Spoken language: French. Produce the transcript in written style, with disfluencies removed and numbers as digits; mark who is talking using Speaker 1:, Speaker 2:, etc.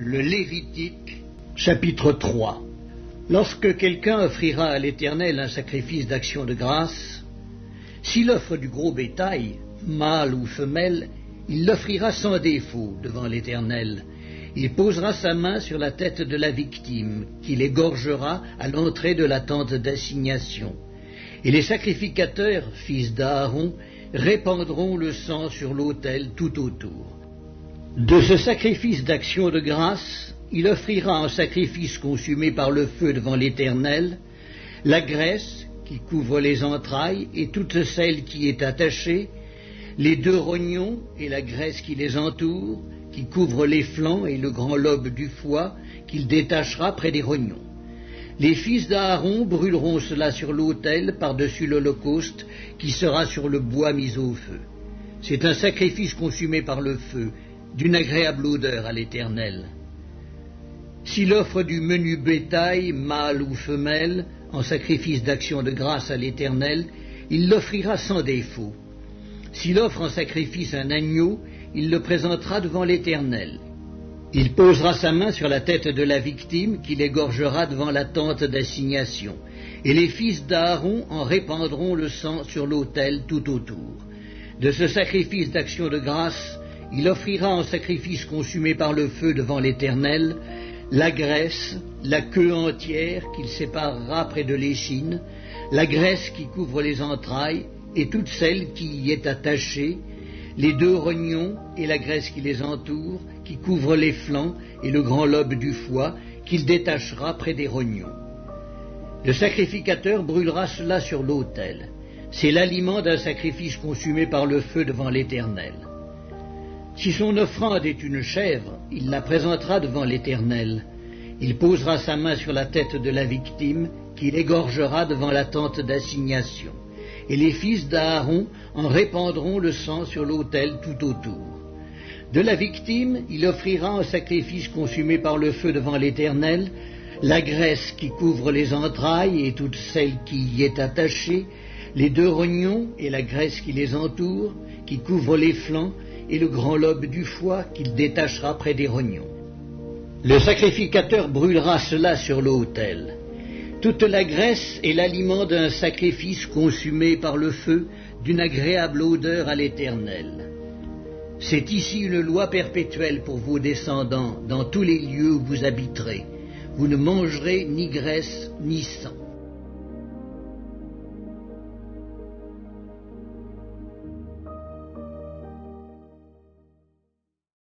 Speaker 1: Le Lévitique, chapitre 3. Lorsque quelqu'un offrira à l'Éternel un sacrifice d'action de grâce, s'il offre du gros bétail, mâle ou femelle, il l'offrira sans défaut devant l'Éternel. Il posera sa main sur la tête de la victime, qu'il égorgera à l'entrée de la tente d'assignation. Et les sacrificateurs, fils d'Aaron, répandront le sang sur l'autel tout autour. De ce sacrifice d'action de grâce, il offrira en sacrifice consumé par le feu devant l'Éternel la graisse qui couvre les entrailles et toute celle qui est attachée, les 2 rognons et la graisse qui les entoure, qui couvre les flancs et le grand lobe du foie, qu'il détachera près des rognons. Les fils d'Aaron brûleront cela sur l'autel par-dessus l'holocauste qui sera sur le bois mis au feu. C'est un sacrifice consumé par le feu, d'une agréable odeur à l'Éternel. S'il offre du menu bétail, mâle ou femelle, en sacrifice d'action de grâce à l'Éternel, il l'offrira sans défaut. S'il offre en sacrifice un agneau, il le présentera devant l'Éternel. Il posera sa main sur la tête de la victime qu'il égorgera devant la tente d'assignation, et les fils d'Aaron en répandront le sang sur l'autel tout autour. De ce sacrifice d'action de grâce, il offrira en sacrifice consumé par le feu devant l'Éternel la graisse, la queue entière qu'il séparera près de l'échine, la graisse qui couvre les entrailles et toute celle qui y est attachée, les 2 rognons et la graisse qui les entoure, qui couvre les flancs et le grand lobe du foie, qu'il détachera près des rognons. Le sacrificateur brûlera cela sur l'autel. C'est l'aliment d'un sacrifice consumé par le feu devant l'Éternel. Si son offrande est une chèvre, il la présentera devant l'Éternel. Il posera sa main sur la tête de la victime, qu'il égorgera devant la tente d'assignation. Et les fils d'Aaron en répandront le sang sur l'autel tout autour. De la victime, il offrira en sacrifice consumé par le feu devant l'Éternel la graisse qui couvre les entrailles et toute celle qui y est attachée, les 2 rognons et la graisse qui les entoure, qui couvre les flancs, et le grand lobe du foie qu'il détachera près des rognons. Le sacrificateur brûlera cela sur l'autel. Toute la graisse est l'aliment d'un sacrifice consumé par le feu, d'une agréable odeur à l'Éternel. C'est ici une loi perpétuelle pour vos descendants, dans tous les lieux où vous habiterez. Vous ne mangerez ni graisse ni sang.